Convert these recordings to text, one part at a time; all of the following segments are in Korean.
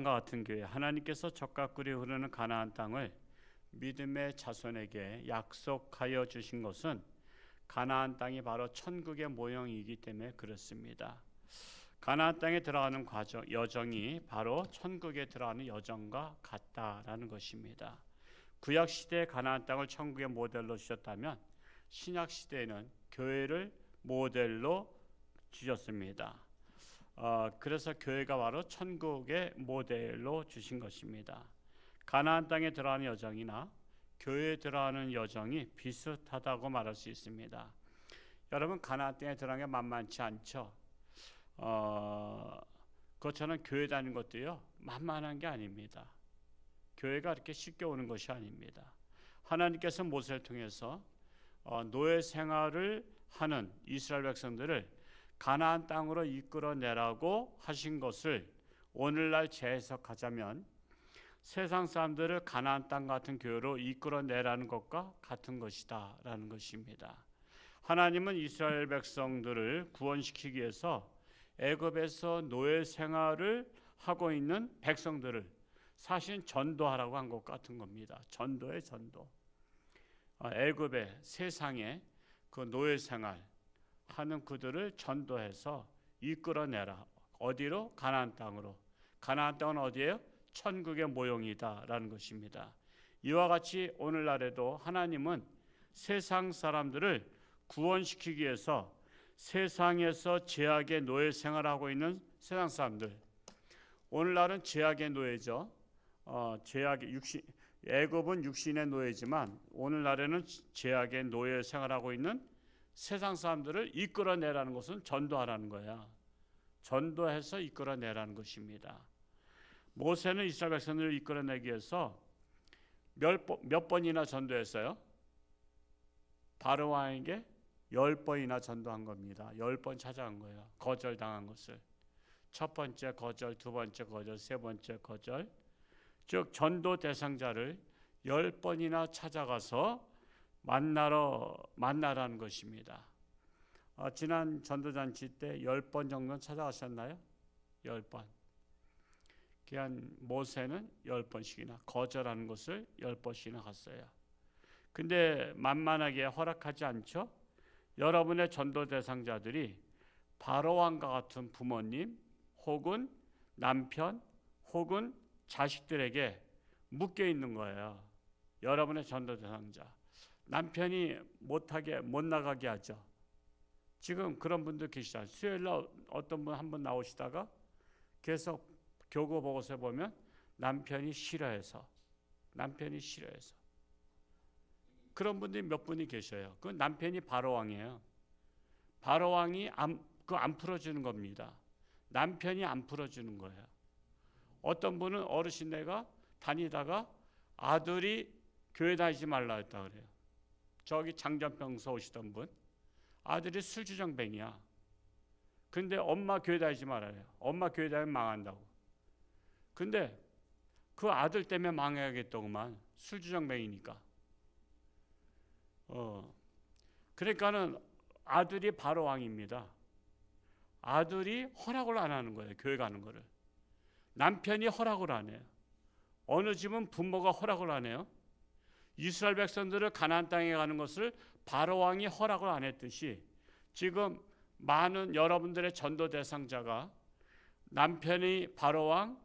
같은 교회, 하나님께서 젖과 꿀이 흐르는 가나안 땅을 믿음의 자손에게 약속하여 주신 것은 가나안 땅이 바로 천국의 모형이기 때문에 그렇습니다. 가나안 땅에 들어가는 여정이 바로 천국에 들어가는 여정과 같다라는 것입니다. 구약 시대의 가나안 땅을 천국의 모델로 주셨다면 신약 시대에는 교회를 모델로 주셨습니다. 그래서 교회가 바로 천국의 모델로 주신 것입니다. 가나안 땅에 들어가는 여정이나 교회에 들어가는 여정이 비슷하다고 말할 수 있습니다. 여러분, 가나안 땅에 들어가는 게 만만치 않죠. 그것처럼 교회 다니는 것도요 만만한 게 아닙니다. 교회가 그렇게 쉽게 오는 것이 아닙니다. 하나님께서 모세를 통해서 노예 생활을 하는 이스라엘 백성들을 가나안 땅으로 이끌어내라고 하신 것을 오늘날 재해석하자면 세상 사람들을 가나안 땅 같은 교회로 이끌어내라는 것과 같은 것이다 라는 것입니다. 하나님은 이스라엘 백성들을 구원시키기 위해서 애굽에서 노예 생활을 하고 있는 백성들을 사실 전도하라고 한 것 같은 겁니다. 전도의 전도. 애굽의 세상에 그 노예 생활 하는 그들을 전도해서 이끌어내라. 어디로? 가나안 땅으로. 가나안 땅은 어디예요? 천국의 모형이다라는 것입니다. 이와 같이 오늘날에도 하나님은 세상 사람들을 구원시키기 위해서 세상에서 죄악의 노예 생활하고 있는 세상 사람들, 오늘날은 죄악의 노예죠. 죄악의 육신, 애굽은 육신의 노예지만 오늘날에는 죄악의 노예 생활하고 있는 세상 사람들을 이끌어내라는 것은 전도하라는 거야. 전도해서 이끌어내라는 것입니다. 모세는 이스라엘 백성들을 이끌어내기 위해서 몇 번이나 전도했어요? 바로 왕에게 10번이나 전도한 겁니다. 10번 찾아간 거예요. 거절당한 것을. 첫 번째 거절, 두 번째 거절, 세 번째 거절. 즉 전도 대상자를 10번이나 찾아가서 만나라는 것입니다. 지난 전도잔치 때 10번 정도는 찾아가셨나요? 10번. 그냥 모세는 10번씩이나 거절하는 것을 10번씩이나 갔어요. 근데 만만하게 허락하지 않죠? 여러분의 전도 대상자들이 바로왕과 같은 부모님 혹은 남편 혹은 자식들에게 묶여 있는 거예요. 여러분의 전도 대상자. 남편이 못 나가게 하죠. 지금 그런 분들 계시잖아요. 수요일날 어떤 분 한 분 나오시다가 계속 교구 보고서에 보면 남편이 싫어해서 그런 분들이 몇 분이 계셔요. 그 남편이 바로왕이에요. 바로왕이 안 풀어주는 겁니다. 남편이 안 풀어주는 거예요. 어떤 분은 어르신네가 다니다가 아들이 교회 다니지 말라 했다 그래요. 저기 장전병서 오시던 분, 아들이 술주정뱅이야. 근데 엄마 교회 다니지 말아요. 엄마 교회 다니면 망한다고. 근데 그 아들 때문에 망해야겠더구만. 술주정뱅이니까. 그러니까는 아들이 바로 왕입니다. 아들이 허락을 안 하는 거예요. 교회 가는 거를. 남편이 허락을 안 해요. 어느 집은 부모가 허락을 안 해요. 이스라엘 백성들을 가나안 땅에 가는 것을 바로 왕이 허락을 안 했듯이 지금 많은 여러분들의 전도 대상자가 남편이 바로 왕,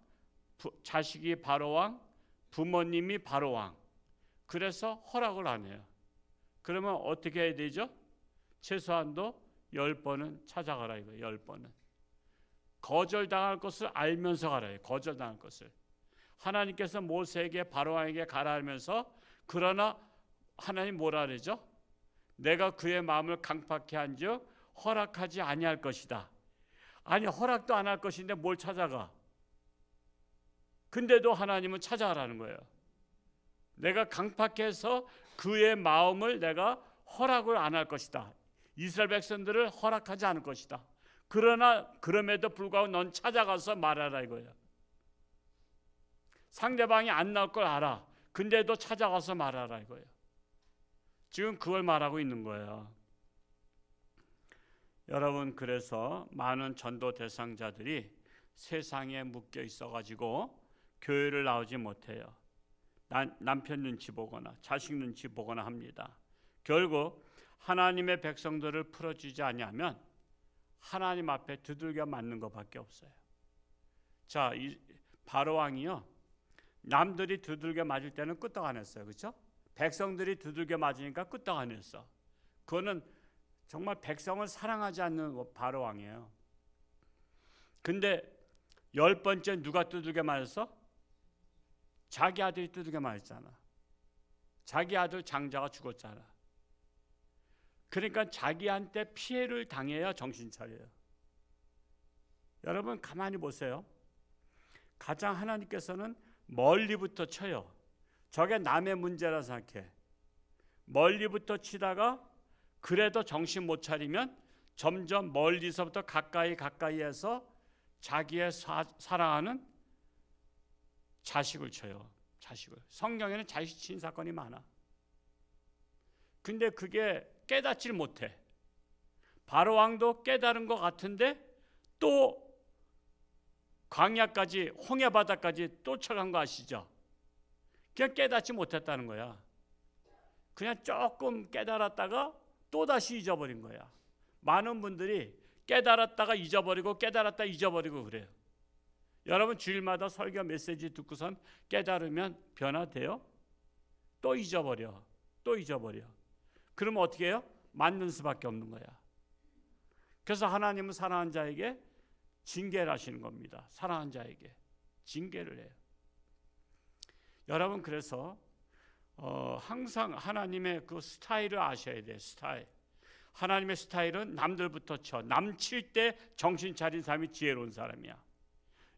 자식이 바로 왕, 부모님이 바로 왕. 그래서 허락을 안 해요. 그러면 어떻게 해야 되죠? 최소한도 10번은 찾아가라 이거예요. 10번은. 거절당할 것을 알면서 가라. 거절당할 것을. 하나님께서 모세에게 바로왕에게 가라 하면서 그러나 하나님 뭐라 그러죠? 내가 그의 마음을 강팍케 한즉 허락하지 아니할 것이다. 아니 허락도 안 할 것인데 뭘 찾아가? 근데도 하나님은 찾아가라는 거예요. 내가 강팍해서 그의 마음을 내가 허락을 안 할 것이다. 이스라엘 백성들을 허락하지 않을 것이다. 그러나 그럼에도 불구하고 넌 찾아가서 말하라 이거예요. 상대방이 안 나올 걸 알아. 근데도 찾아가서 말하라 이거예요. 지금 그걸 말하고 있는 거예요. 여러분, 그래서 많은 전도 대상자들이 세상에 묶여 있어가지고 교회를 나오지 못해요. 남편 눈치 보거나 자식 눈치 보거나 합니다. 결국 하나님의 백성들을 풀어주지 아니하면 하나님 앞에 두들겨 맞는 것밖에 없어요. 자, 이 바로 왕이요, 남들이 두들겨 맞을 때는 끄떡 안 했어요. 그렇죠? 백성들이 두들겨 맞으니까 끄떡 안 했어. 그거는 정말 백성을 사랑하지 않는 바로 왕이에요. 근데 10번째 누가 두들겨 맞았어? 자기 아들이 두들겨 맞았잖아. 자기 아들 장자가 죽었잖아. 그러니까 자기한테 피해를 당해야 정신 차려요. 여러분 가만히 보세요. 가장 하나님께서는 멀리부터 쳐요. 저게 남의 문제라 생각해. 멀리부터 치다가 그래도 정신 못 차리면 점점 멀리서부터 가까이에서 자기의 사랑하는 자식을 쳐요. 자식을. 성경에는 자식 친 사건이 많아. 근데 그게 깨닫질 못해. 바로 왕도 깨달은 것 같은데 또 광야까지, 홍해 바다까지 쫓아간 거 아시죠? 그냥 깨닫지 못했다는 거야. 그냥 조금 깨달았다가 또다시 잊어버린 거야. 많은 분들이 깨달았다가 잊어버리고 깨달았다 잊어버리고 그래요. 여러분 주일마다 설교 메시지 듣고선 깨달으면 변화돼요? 또 잊어버려. 또 잊어버려. 그러면 어떻게 해요? 맞는 수밖에 없는 거야. 그래서 하나님은 사랑하는 자에게 징계를 하시는 겁니다. 사랑하는 자에게 징계를 해요. 여러분 그래서 항상 하나님의 그 스타일을 아셔야 돼요. 스타일. 하나님의 스타일은 남들부터 쳐. 남 칠 때 정신 차린 사람이 지혜로운 사람이야.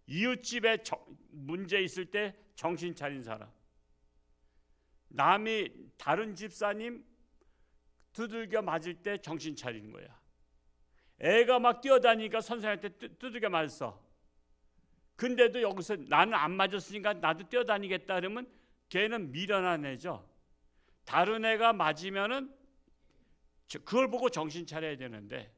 이웃집에 문제 있을 때 정신 차린 사람. 남이 다른 집사님 두들겨 맞을 때 정신 차리는 거야. 애가 막 뛰어다니니까 선생님한테 두들겨 맞았어. 근데도 여기서 나는 안 맞았으니까 나도 뛰어다니겠다 그러면 걔는 미련한 애죠. 다른 애가 맞으면은 그걸 보고 정신 차려야 되는데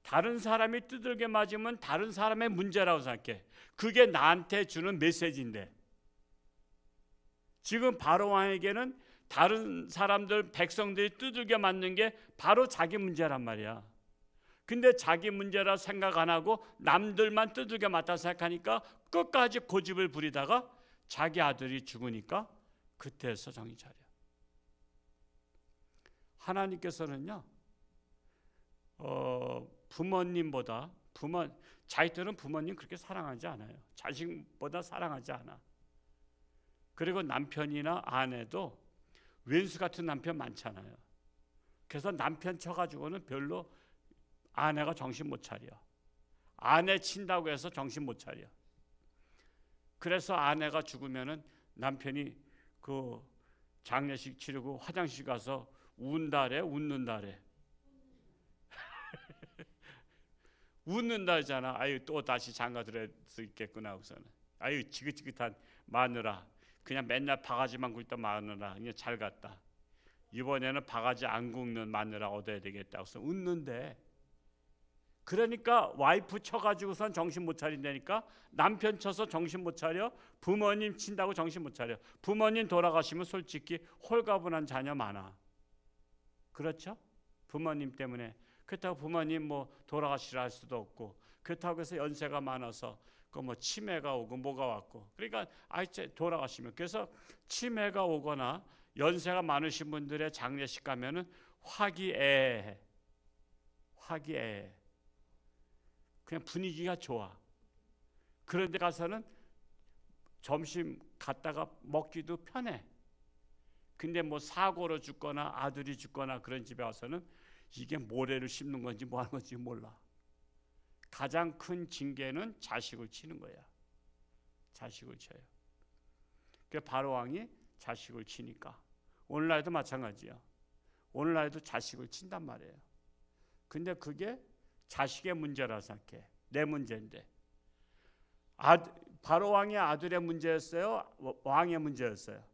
다른 사람이 두들겨 맞으면 다른 사람의 문제라고 생각해. 그게 나한테 주는 메시지인데 지금 바로 왕에게는 다른 사람들 백성들이 두들겨 맞는 게 바로 자기 문제란 말이야. 근데 자기 문제라 생각 안 하고 남들만 두들겨 맞다 생각하니까 끝까지 고집을 부리다가 자기 아들이 죽으니까 그때서 정신 차려. 하나님께서는요 부모님보다 자식들은 부모님 그렇게 사랑하지 않아요. 자식보다 사랑하지 않아. 그리고 남편이나 아내도 왼수 같은 남편 많잖아요. 그래서 남편 쳐가지고는 별로 아내가 정신 못 차려. 아내 친다고 해서 정신 못 차려. 그래서 아내가 죽으면은 남편이 그 장례식 치르고 화장실 가서 운다래 웃는다래. 웃는다잖아. 아유 또 다시 장가 들을 수 있겠구나 하고서는. 아유 지긋지긋한 마누라. 그냥 맨날 바가지만 굵던 마누라. 그냥 잘 갔다. 이번에는 바가지 안 굵는 마누라 얻어야 되겠다 하고서 웃는데. 그러니까 와이프 쳐가지고선 정신 못 차린다니까. 남편 쳐서 정신 못 차려. 부모님 친다고 정신 못 차려. 부모님 돌아가시면 솔직히 홀가분한 자녀 많아. 그렇죠? 부모님 때문에. 그렇다고 부모님 뭐 돌아가시라 할 수도 없고, 그렇다고 해서 연세가 많아서 그 뭐 치매가 오고 뭐가 왔고, 그러니까 아이째 돌아가시면, 그래서 치매가 오거나 연세가 많으신 분들의 장례식 가면은 화기애애. 그냥 분위기가 좋아. 그런데 가서는 점심 갔다가 먹기도 편해. 근데 뭐 사고로 죽거나 아들이 죽거나 그런 집에 와서는 이게 모래를 씹는 건지 뭐 하는 건지 몰라. 가장 큰 징계는 자식을 치는 거야. 자식을 쳐요. 그 바로 왕이 자식을 치니까 오늘날도 마찬가지야. 오늘날도 자식을 친단 말이에요. 근데 그게 자식의 문제라 생각해. 내 문제인데. 바로 왕의 아들의 문제였어요? 왕의 문제였어요?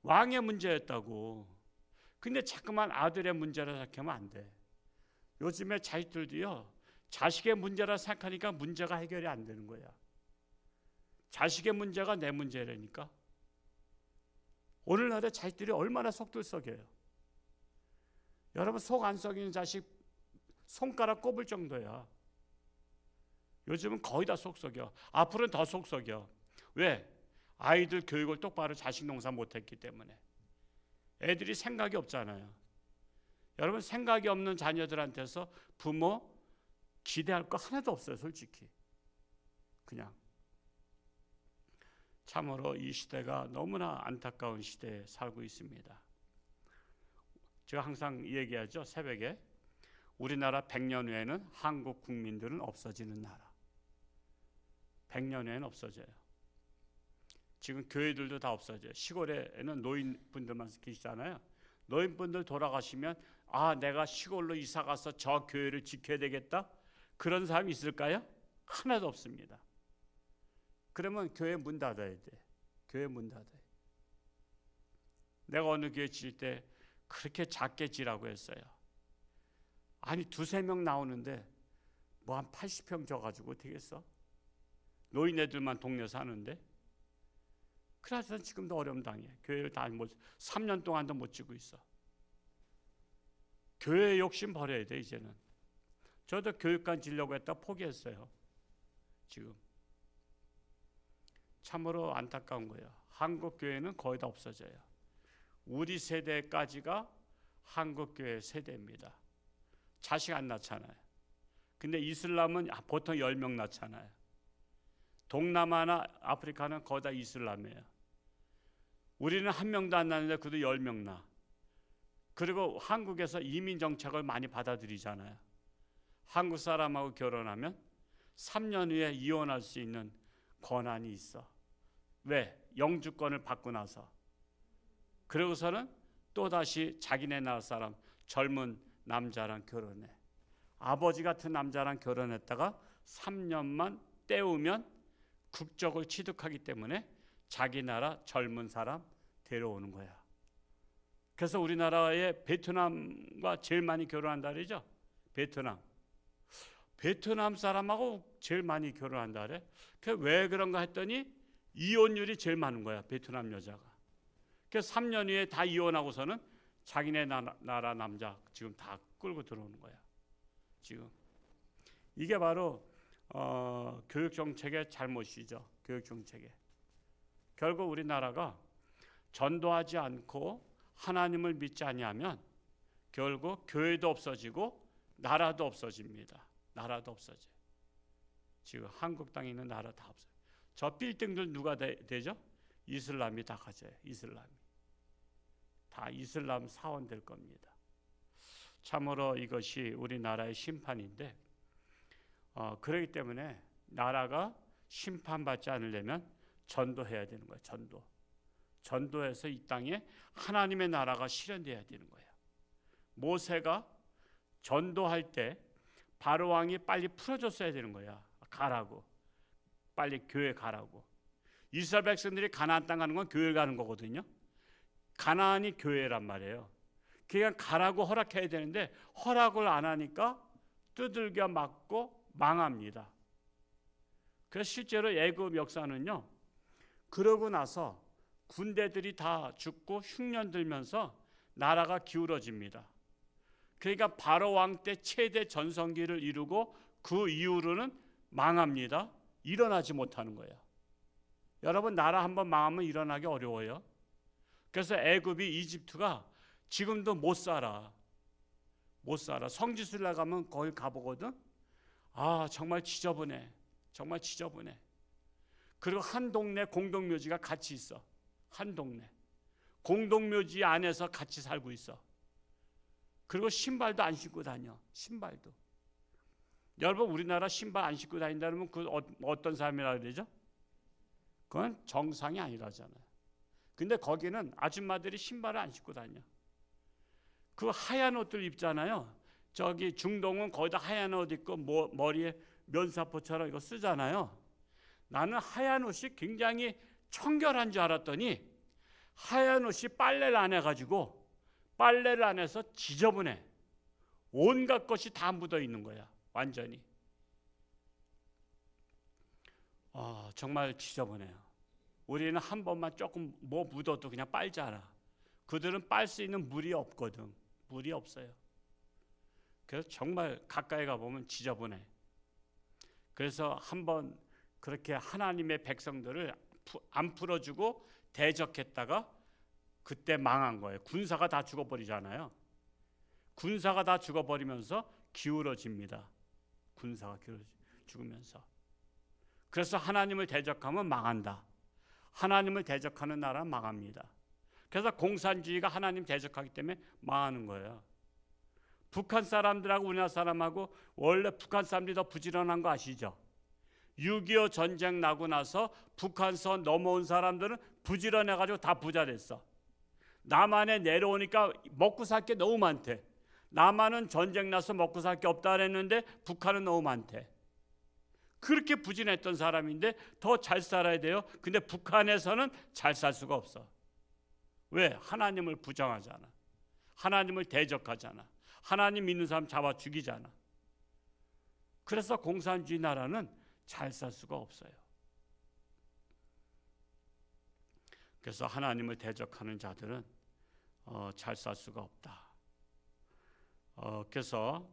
왕의 문제였다고. 근데 자꾸만 아들의 문제라 생각하면 안 돼. 요즘에 자식들도요, 자식의 문제라 생각하니까 문제가 해결이 안 되는 거야. 자식의 문제가 내 문제라니까. 오늘날의 자식들이 얼마나 속들 썩여요. 여러분, 속 안 썩이는 자식 손가락 꼽을 정도야. 요즘은 거의 다 속 썩여. 앞으로는 더 속 썩여. 왜? 아이들 교육을 똑바로 자식 농사 못했기 때문에. 애들이 생각이 없잖아요. 여러분, 생각이 없는 자녀들한테서 부모 기대할 거 하나도 없어요, 솔직히. 그냥. 참으로 이 시대가 너무나 안타까운 시대에 살고 있습니다. 제가 항상 얘기하죠, 새벽에. 우리나라 100년 후에는 한국 국민들은 없어지는 나라. 100년 후에는 없어져요. 지금 교회들도 다 없어져요. 시골에는 노인분들만 계시잖아요. 노인분들 돌아가시면 내가 시골로 이사 가서 저 교회를 지켜야 되겠다. 그런 사람이 있을까요? 하나도 없습니다. 그러면 교회 문 닫아야 돼. 교회 문 닫아야 돼. 내가 어느 교회 질 때 그렇게 작게 지라고 했어요. 아니, 2-3명 나오는데 뭐 한 80평 져가지고 되겠어? 노인애들만 동네 사는데. 그래서 지금도 어려움 당해. 교회를 다 3년 동안도 못 지고 있어. 교회 욕심 버려야 돼, 이제는. 저도 교육관 지려고 했다 포기했어요. 지금. 참으로 안타까운 거예요. 한국 교회는 거의 다 없어져요. 우리 세대까지가 한국 교회 세대입니다. 자식 안 낳잖아요. 근데 이슬람은 보통 10명 낳잖아요. 동남아나 아프리카는 거의 다 이슬람이에요. 우리는 1명도 안 낳는데 그래도 10명 낳아. 그리고 한국에서 이민 정책을 많이 받아들이잖아요. 한국 사람하고 결혼하면 3년 후에 이혼할 수 있는 권한이 있어. 왜? 영주권을 받고 나서. 그러고서는 또다시 자기네 나라 사람 젊은 남자랑 결혼해. 아버지 같은 남자랑 결혼했다가 3년만 때우면 국적을 취득하기 때문에 자기 나라 젊은 사람 데려오는 거야. 그래서 우리나라의 베트남과 제일 많이 결혼한다 그러죠. 베트남 사람하고 제일 많이 결혼한다 그래. 왜 그런가 했더니 이혼율이 제일 많은 거야, 베트남 여자가. 그래서 3년 후에 다 이혼하고서는 자기네 나라 남자 지금 다 끌고 들어오는 거야. 지금 이게 바로 교육 정책의 잘못이죠. 교육 정책에. 결국 우리나라가 전도하지 않고 하나님을 믿지 아니하면 결국 교회도 없어지고 나라도 없어집니다. 나라도 없어져요. 지금 한국 땅에 있는 나라 다 없어요. 저 빌딩들 누가 되죠? 이슬람이 다 가져요. 이슬람이. 다 이슬람 사원 될 겁니다. 참으로 이것이 우리나라의 심판인데 그렇기 때문에 나라가 심판받지 않으려면 전도해야 되는 거예요. 전도해서 이 땅에 하나님의 나라가 실현돼야 되는 거예요. 모세가 전도할 때 바로 왕이 빨리 풀어줬어야 되는 거야. 가라고. 빨리 교회 가라고. 이스라엘 백성들이 가나안 땅 가는 건 교회 가는 거거든요. 가나안이 교회란 말이에요. 그냥 가라고 허락해야 되는데 허락을 안 하니까 두들겨 맞고 망합니다. 그래서 실제로 애굽 역사는요. 그러고 나서 군대들이 다 죽고 흉년 들면서 나라가 기울어집니다. 그러니까 바로 왕 때 최대 전성기를 이루고 그 이후로는 망합니다. 일어나지 못하는 거예요. 여러분, 나라 한번 망하면 일어나기 어려워요. 그래서 애굽이 이집트가 지금도 못 살아. 성지순례 가면 거기 가보거든. 정말 지저분해. 정말 지저분해. 그리고 한 동네 공동묘지가 같이 있어. 한 동네 공동묘지 안에서 같이 살고 있어. 그리고 신발도 안 신고 다녀. 신발도. 여러분, 우리나라 신발 안 신고 다닌다면 그 어떤 사람이라 그러죠? 그건 정상이 아니라잖아요. 근데 거기는 아줌마들이 신발을 안 신고 다녀. 그 하얀 옷들 입잖아요. 저기 중동은 거의 다 하얀 옷 입고 머리에 면사포처럼 이거 쓰잖아요. 나는 하얀 옷이 굉장히 청결한 줄 알았더니 하얀 옷이 빨래를 안 해가지고 빨래를 안 해서 지저분해. 온갖 것이 다 묻어 있는 거야. 완전히. 정말 지저분해요. 우리는 한 번만 조금 뭐 묻어도 그냥 빨잖아. 그들은 빨 수 있는 물이 없거든. 물이 없어요. 그래서 정말 가까이 가보면 지저분해. 그래서 한번 그렇게 하나님의 백성들을 안 풀어주고 대적했다가 그때 망한 거예요. 군사가 다 죽어버리잖아요. 군사가 다 죽어버리면서 기울어집니다. 군사가 죽으면서. 그래서 하나님을 대적하면 망한다. 하나님을 대적하는 나라는 망합니다. 그래서 공산주의가 하나님 대적하기 때문에 망하는 거예요. 북한 사람들하고 우리나라 사람하고 원래 북한 사람들이 더 부지런한 거 아시죠? 6.25 전쟁 나고 나서 북한선 넘어온 사람들은 부지런해가지고 다 부자 됐어. 남한에 내려오니까 먹고 살 게 너무 많대. 남한은 전쟁 나서 먹고 살 게 없다 그랬는데 북한은 너무 많대. 그렇게 부진했던 사람인데 더 잘 살아야 돼요. 근데 북한에서는 잘 살 수가 없어. 왜? 하나님을 부정하잖아. 하나님을 대적하잖아. 하나님 믿는 사람 잡아 죽이잖아. 그래서 공산주의 나라는 잘 살 수가 없어요. 그래서 하나님을 대적하는 자들은 잘 살 수가 없다. 그래서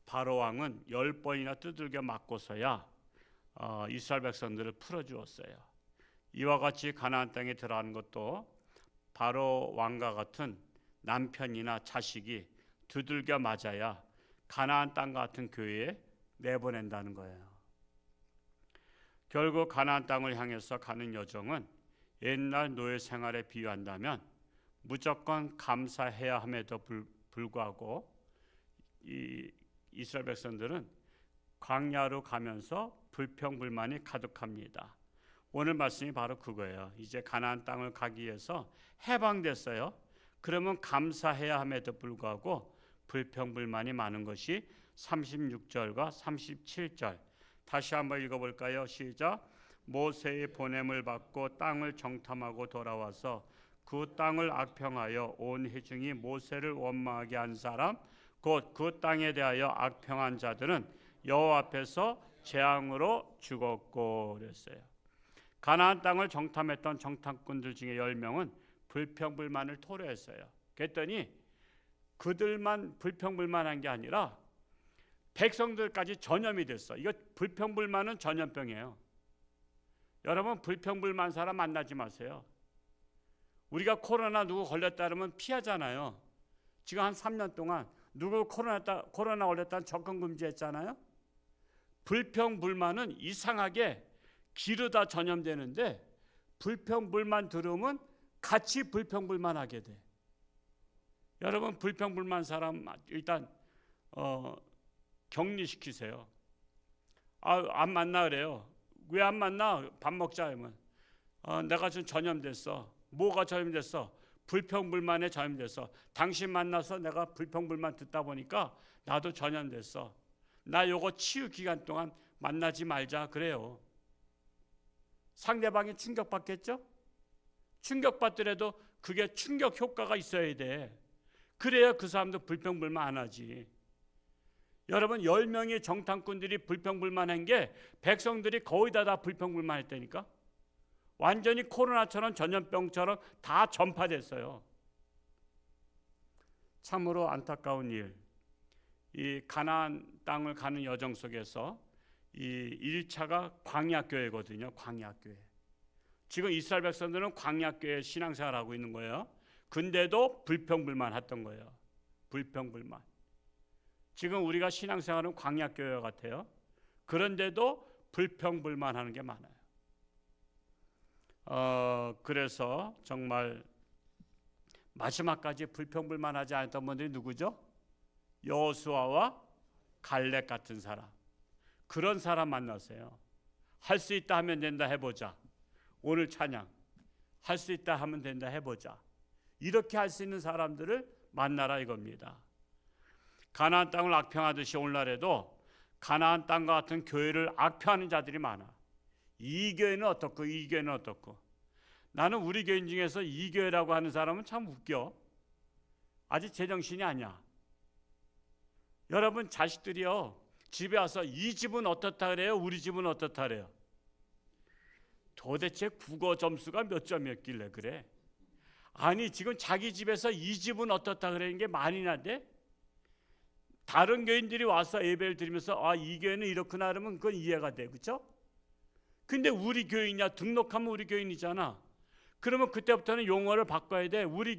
바로 왕은 10번이나 두들겨 맞고서야 이스라엘 백성들을 풀어주었어요. 이와 같이 가나안 땅에 들어가는 것도 바로 왕과 같은 남편이나 자식이 두들겨 맞아야 가나안 땅 같은 교회에 내보낸다는 거예요. 결국 가나안 땅을 향해서 가는 여정은 옛날 노예 생활에 비유한다면 무조건 감사해야 함에도 불구하고 이 이스라엘 백성들은 광야로 가면서 불평불만이 가득합니다. 오늘 말씀이 바로 그거예요. 이제 가나안 땅을 가기 위해서 해방됐어요. 그러면 감사해야 함에도 불구하고 불평불만이 많은 것이 36절과 37절. 다시 한번 읽어볼까요? 시작. 모세의 보냄을 받고 땅을 정탐하고 돌아와서 그 땅을 악평하여 온 회중이 모세를 원망하게 한 사람 곧 그 땅에 대하여 악평한 자들은 여호와 앞에서 재앙으로 죽었고 그랬어요. 가나안 땅을 정탐했던 정탐꾼들 중에 10명은 불평불만을 토로했어요. 그랬더니 그들만 불평불만한 게 아니라 백성들까지 전염이 됐어. 이거 불평불만은 전염병이에요. 여러분 불평불만 사람 만나지 마세요. 우리가 코로나 누구 걸렸다 그러면 피하잖아요. 지금 한 3년 동안 누구 코로나 걸렸다는 접근 금지했잖아요. 불평불만은 이상하게 기르다 전염되는데 불평불만 들으면 같이 불평불만하게 돼. 여러분 불평불만 사람 일단 격리시키세요. 안 만나 그래요. 왜 안 만나? 밥 먹자 하면 내가 좀 전염됐어. 뭐가 전염됐어? 불평불만에 전염됐어. 당신 만나서 내가 불평불만 듣다 보니까 나도 전염됐어. 나 요거 치유 기간 동안 만나지 말자 그래요. 상대방이 충격받겠죠? 충격받더라도 그게 충격 효과가 있어야 돼. 그래야 그 사람도 불평불만 안 하지. 여러분 10명의 정탐꾼들이 불평불만한 게 백성들이 거의 다 불평불만했다니까. 완전히 코로나처럼 전염병처럼 다 전파됐어요. 참으로 안타까운 일. 이 가나안 땅을 가는 여정 속에서 이 1차가 광야교회거든요. 광야교회. 지금 이스라엘 백성들은 광야교회 신앙생활하고 있는 거예요. 근데도 불평불만했던 거예요. 불평불만. 지금 우리가 신앙생활은 광야교회 같아요. 그런데도 불평불만하는 게 많아요. 그래서 정말 마지막까지 불평불만하지 않았던 분들이 누구죠? 여호수아와 갈렙 같은 사람. 그런 사람 만나세요. 할 수 있다 하면 된다 해보자. 오늘 찬양 할 수 있다 하면 된다 해보자. 이렇게 할 수 있는 사람들을 만나라 이겁니다. 가나안 땅을 악평하듯이 오늘날에도 가나안 땅과 같은 교회를 악평하는 자들이 많아. 이 교회는 어떻고 이 교회는 어떻고. 나는 우리 교인 중에서 이 교회라고 하는 사람은 참 웃겨. 아직 제정신이 아니야. 여러분 자식들이요 집에 와서 이 집은 어떻다 그래요? 우리 집은 어떻다 그래요? 도대체 국어 점수가 몇 점이었길래 그래? 아니 지금 자기 집에서 이 집은 어떻다 그러는 게 말이나 돼? 다른 교인들이 와서 예배를 드리면서 이 교회는 이렇구나 그러면 그건 이해가 돼, 그렇죠? 근데 우리 교인이냐, 등록하면 우리 교인이잖아. 그러면 그때부터는 용어를 바꿔야 돼. 우리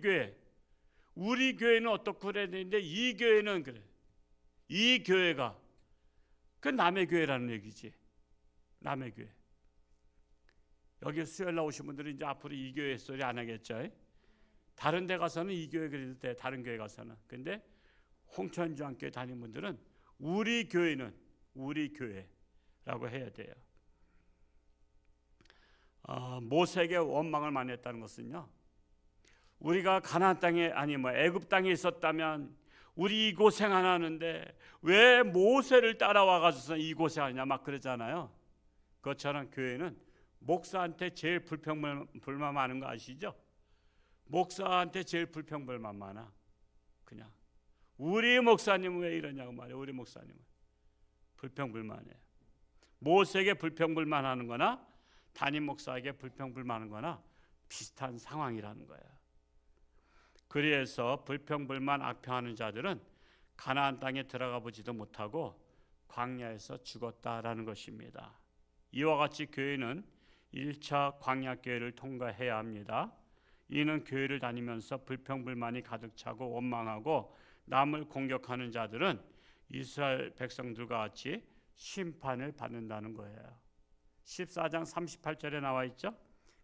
교회는 어떻고 그래야 되는데 이 교회는 그래. 이 교회가 그 남의 교회라는 얘기지. 남의 교회. 여기 수요일 나오신 분들은 이제 앞으로 이 교회 소리 안 하겠죠. 다른 데 가서는 이 교회 그래도 돼. 다른 교회 가서는. 근데 홍천주안교회 다니는 분들은 우리 교회는 우리 교회라고 해야 돼요. 모세에게 원망을 많이 했다는 것은요, 우리가 가나안 땅에 애굽 땅에 있었다면 우리 이 고생 안 하는데 왜 모세를 따라와 가지고서 이 고생하냐 막 그러잖아요. 그것처럼 교회는 목사한테 제일 불평불만 많은 거 아시죠? 목사한테 제일 불평불만 많아. 그냥 우리 목사님은 왜 이러냐고 말이에요. 우리 목사님은 불평불만해요. 모세에게 불평불만하는 거나 담임 목사에게 불평불만하는 거나 비슷한 상황이라는 거예요. 그래서 불평불만 악평하는 자들은 가나안 땅에 들어가 보지도 못하고 광야에서 죽었다라는 것입니다. 이와 같이 교회는 1차 광야교회를 통과해야 합니다. 이는 교회를 다니면서 불평불만이 가득 차고 원망하고 남을 공격하는 자들은 이스라엘 백성들과 같이 심판을 받는다는 거예요. 14장 38절에 나와 있죠.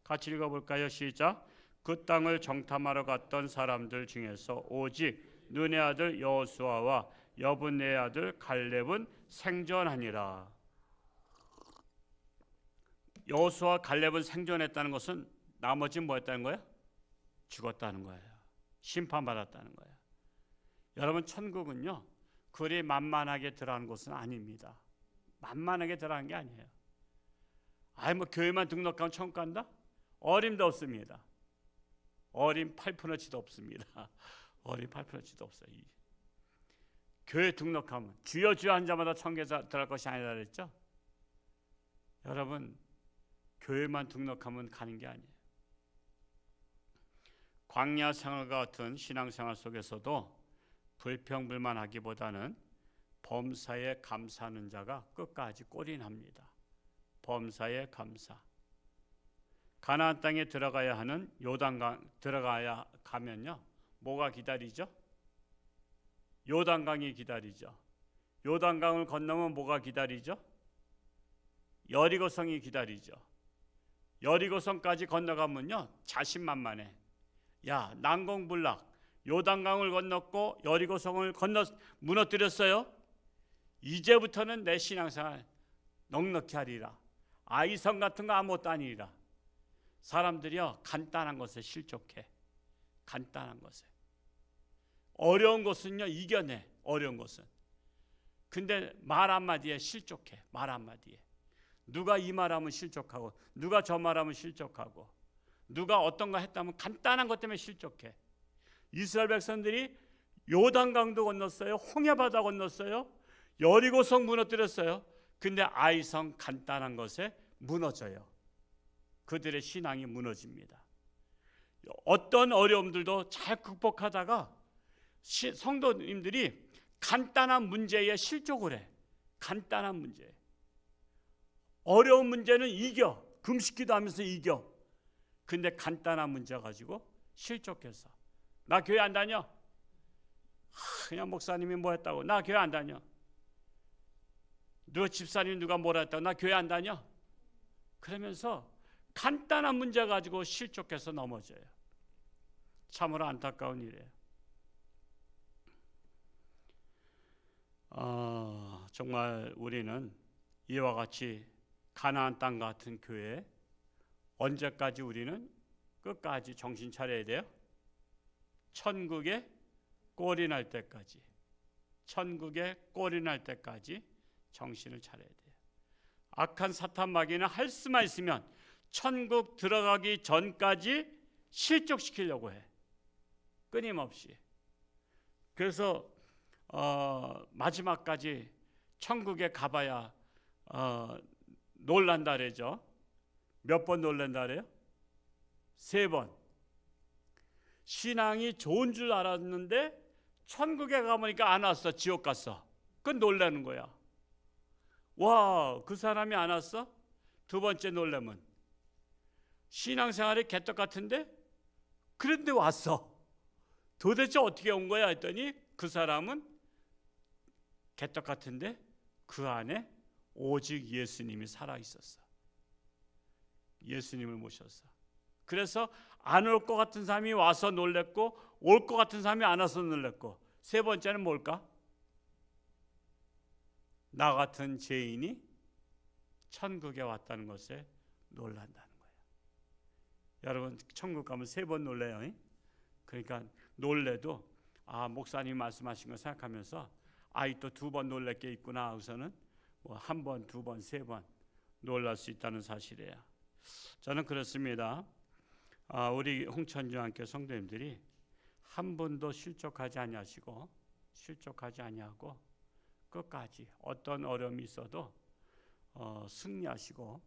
같이 읽어볼까요? 시작. 그 땅을 정탐하러 갔던 사람들 중에서 오직 눈의 아들 여호수아와 여분의 아들 갈렙은 생존하니라. 여호수아 갈렙은 생존했다는 것은 나머지는 뭐였다는 거예요? 죽었다는 거예요. 심판받았다는 거예요. 여러분, 천국은요 그리 만만하게 들어가는 곳은 아닙니다. 만만하게 들어가는 게 아니에요. 교회만 등록하면 천국 간다? 어림도 없습니다. 어림 8%치도 없습니다. 어림 8%치도 없어요. 교회 등록하면 주여 주여 한 자마다 천국에 들어갈 것이 아니라 그랬죠. 여러분, 교회만 등록하면 가는 게 아니에요. 광야 생활과 같은 신앙생활 속에서도 불평불만하기보다는 범사에 감사하는 자가 끝까지 꼴인합니다. 범사에 감사. 가나안 땅에 들어가야 하는 요단강 가면요 뭐가 기다리죠? 요단강이 기다리죠. 요단강을 건너면 뭐가 기다리죠? 여리고성이 기다리죠. 여리고성까지 건너가면요 자신만만해. 야, 난공불락 요단강을 건넜고 여리고성을 무너뜨렸어요. 이제부터는 내 신앙생활 넉넉히 하리라. 아이성 같은 거 아무것도 아니라. 사람들이요 간단한 것에 실족해. 간단한 것에. 어려운 것은요 이겨내. 어려운 것은. 근데 말 한마디에 실족해. 말 한마디에. 누가 이 말하면 실족하고 누가 저 말하면 실족하고 누가 어떤 거 했다면 간단한 것 때문에 실족해. 이스라엘 백성들이 요단강도 건넜어요. 홍해바다 건넜어요. 여리고성 무너뜨렸어요. 근데 아이성 간단한 것에 무너져요. 그들의 신앙이 무너집니다. 어떤 어려움들도 잘 극복하다가 성도님들이 간단한 문제에 실족을 해. 간단한 문제. 어려운 문제는 이겨. 금식기도 하면서 이겨. 근데 간단한 문제 가지고 실족해서 나 교회 안 다녀. 그냥 목사님이 뭐 했다고 나 교회 안 다녀. 누가 집사님 누가 뭐라 했다고 나 교회 안 다녀. 그러면서 간단한 문제 가지고 실족해서 넘어져요. 참으로 안타까운 일이에요. 정말 우리는 이와 같이 가나안 땅 같은 교회 언제까지 우리는 끝까지 정신 차려야 돼요? 천국에 꼴이 날 때까지. 천국에 꼴이 날 때까지 정신을 차려야 돼요. 악한 사탄 마귀는 할 수만 있으면 천국 들어가기 전까지 실족시키려고 해. 끊임없이. 그래서 마지막까지 천국에 가봐야 놀란다 그러죠. 몇 번 놀란다 그래요? 3번. 신앙이 좋은 줄 알았는데 천국에 가보니까 안 왔어. 지옥 갔어. 그건 놀라는 거야. 와, 그 사람이 안 왔어? 2번째 놀라면 신앙생활이 개떡 같은데 그런데 왔어. 도대체 어떻게 온 거야 했더니 그 사람은 개떡 같은데 그 안에 오직 예수님이 살아 있었어. 예수님을 모셨어. 그래서 안 올 것 같은 사람이 와서 놀랬고 올 것 같은 사람이 안 와서 놀랬고 3번째는 뭘까? 나 같은 죄인이 천국에 왔다는 것에 놀란다는 거예요. 여러분 천국 가면 3번 놀래요. 그러니까 놀래도 목사님 말씀하신 거 생각하면서 또 2번 놀랄 게 있구나. 우선은 뭐 1번, 2번, 3번 놀랄 수 있다는 사실이에요. 저는 그렇습니다. 우리 홍천중학교 성도님들이 한 번도 실족하지 아니하시고 실족하지 아니하고 끝까지 어떤 어려움이 있어도 승리하시고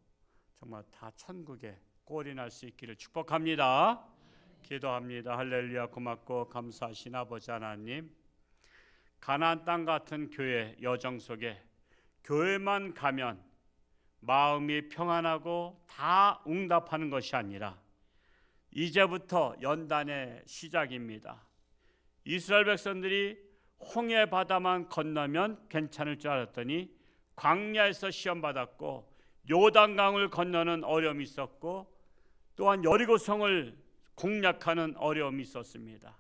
정말 다 천국에 꼴이 날 수 있기를 축복합니다. 기도합니다. 할렐루야. 고맙고 감사하신 아버지 하나님, 가나안 땅 같은 교회 여정 속에 교회만 가면 마음이 평안하고 다 응답하는 것이 아니라 이제부터 연단의 시작입니다. 이스라엘 백성들이 홍해 바다만 건너면 괜찮을 줄 알았더니 광야에서 시험받았고 요단강을 건너는 어려움이 있었고 또한 여리고성을 공략하는 어려움이 있었습니다.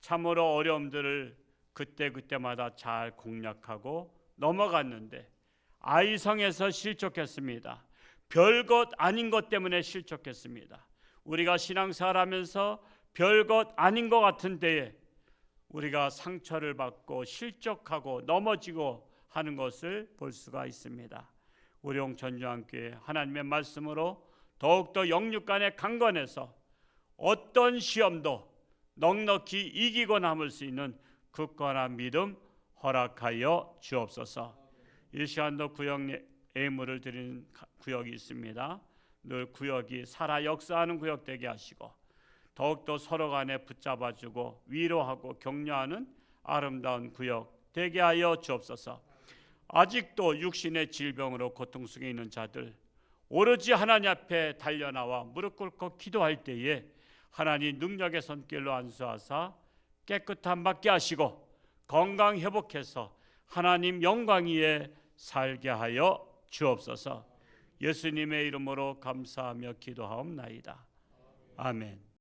참으로 어려움들을 그때마다 잘 공략하고 넘어갔는데 아이성에서 실족했습니다. 별것 아닌 것 때문에 실족했습니다. 우리가 신앙생활하면서 별것 아닌 것 같은 때에 우리가 상처를 받고 실족하고 넘어지고 하는 것을 볼 수가 있습니다. 우리 홍천중앙교회 하나님의 말씀으로 더욱더 영육간에 강건해서 어떤 시험도 넉넉히 이기고 남을 수 있는 굳건한 믿음 허락하여 주옵소서. 이 시간도 구역 예물을 드리는 구역이 있습니다. 늘 구역이 살아 역사하는 구역 되게 하시고 더욱더 서로 간에 붙잡아주고 위로하고 격려하는 아름다운 구역 되게 하여 주옵소서. 아직도 육신의 질병으로 고통 속에 있는 자들 오로지 하나님 앞에 달려나와 무릎 꿇고 기도할 때에 하나님 능력의 손길로 안수하사 깨끗함 받게 하시고 건강 회복해서 하나님 영광 위에 살게 하여 주옵소서. 예수님의 이름으로 감사하며 기도하옵나이다. 아멘.